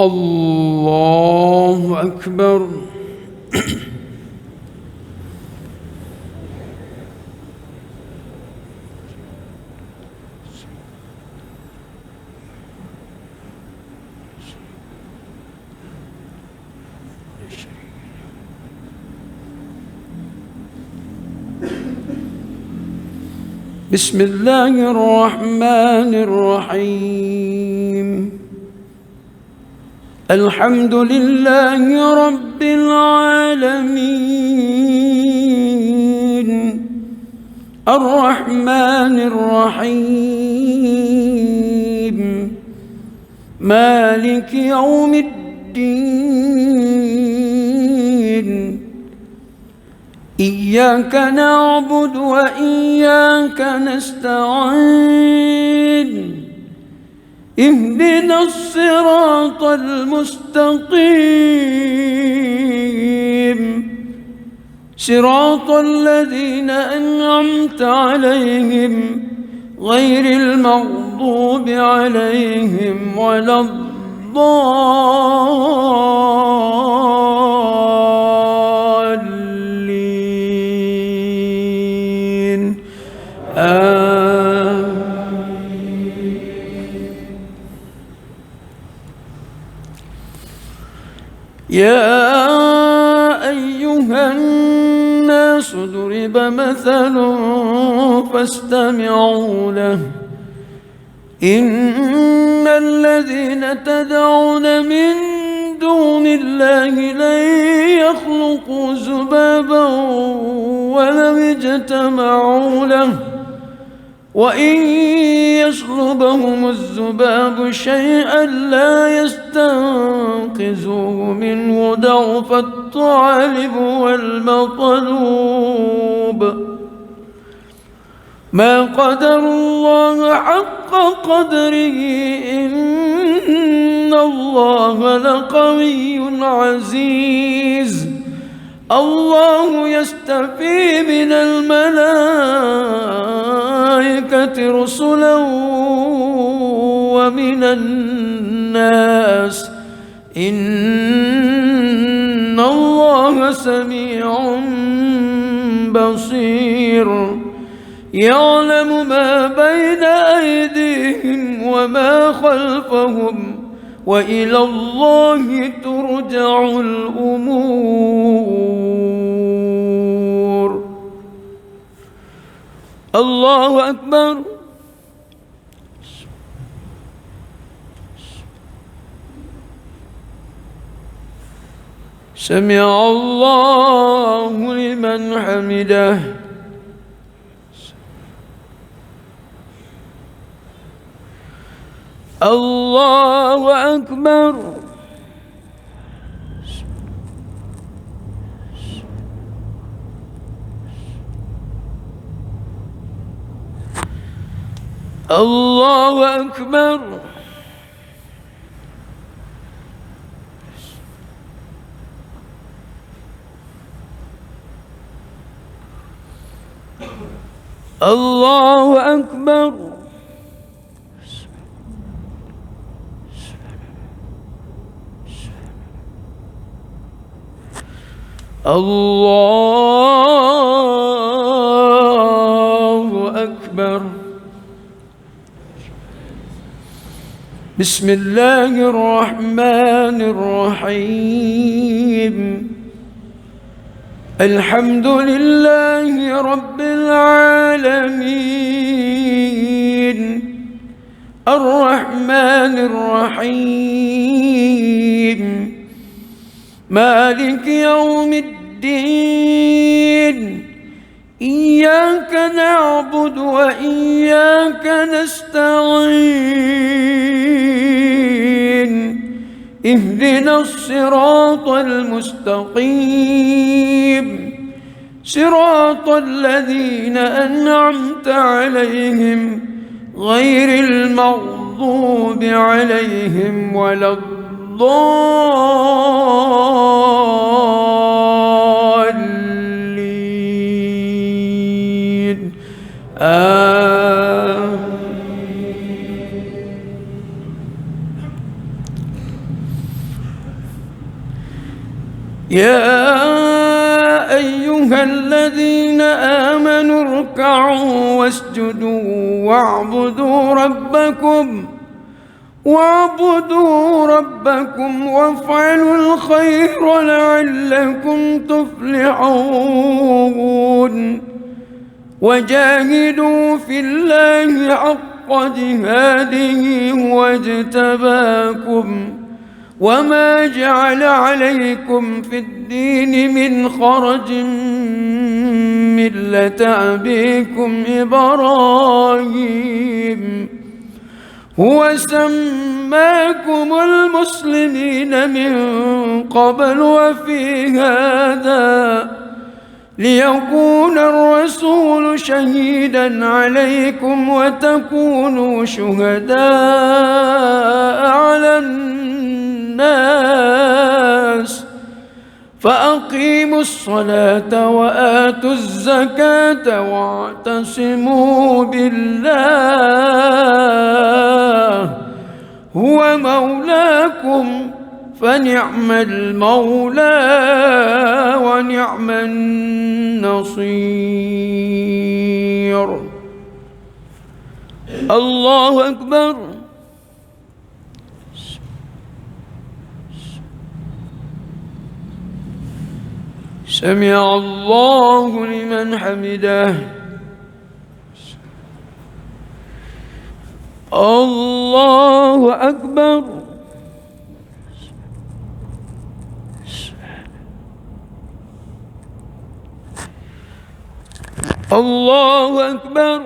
الله أكبر. بسم الله الرحمن الرحيم. الحمد لله رب العالمين الرحمن الرحيم مالك يوم الدين. إياك نعبد وإياك نستعين. اهدنا الصراط المستقيم صراط الذين أنعمت عليهم غير المغضوب عليهم ولا الضالين. يا أيها الناس ضرب مثل فاستمعوا له. إن الذين تدعون من دون الله لن يخلقوا ذبابا ولو اجتمعوا له وإن يسلبهم الذباب شيئا لا يستنقذوه منه ضعف الطالب والمطلوب. ما قدر الله حق قدره إن الله لقوي عزيز. الله يستفي من الملائكة رسلا ومن الناس إن الله سميع بصير. يعلم ما بين أيديهم وما خلفهم وإلى الله ترجع الأمور. الله أكبر. سمع الله لمن حمده. الله أكبر. الله أكبر. الله أكبر. الله أكبر. بسم الله الرحمن الرحيم. الحمد لله رب العالمين الرحمن الرحيم مالك يوم الدين. إياك نعبد وإياك نستعين. اهدنا الصراط المستقيم صراط الذين أنعمت عليهم غير المغضوب عليهم ولا الضالين. يا أيها الذين آمنوا اركعوا واسجدوا واعبدوا ربكم وافعلوا الخير لعلكم تفلحون وجاهدوا في الله حق جهاده واجتباكم وما جعل عليكم في الدين من خرج ملة أبيكم إبراهيم هو سماكم المسلمين من قبل وفي هذا ليكون الرسول شهيدا عليكم وتكونوا شهداء على الناس فأقيموا الصلاة وآتوا الزكاة واعتصموا بالله هو مولاكم فنعم المولى ونعم النصير. الله أكبر. سمع الله لمن حمده. الله أكبر. الله أكبر.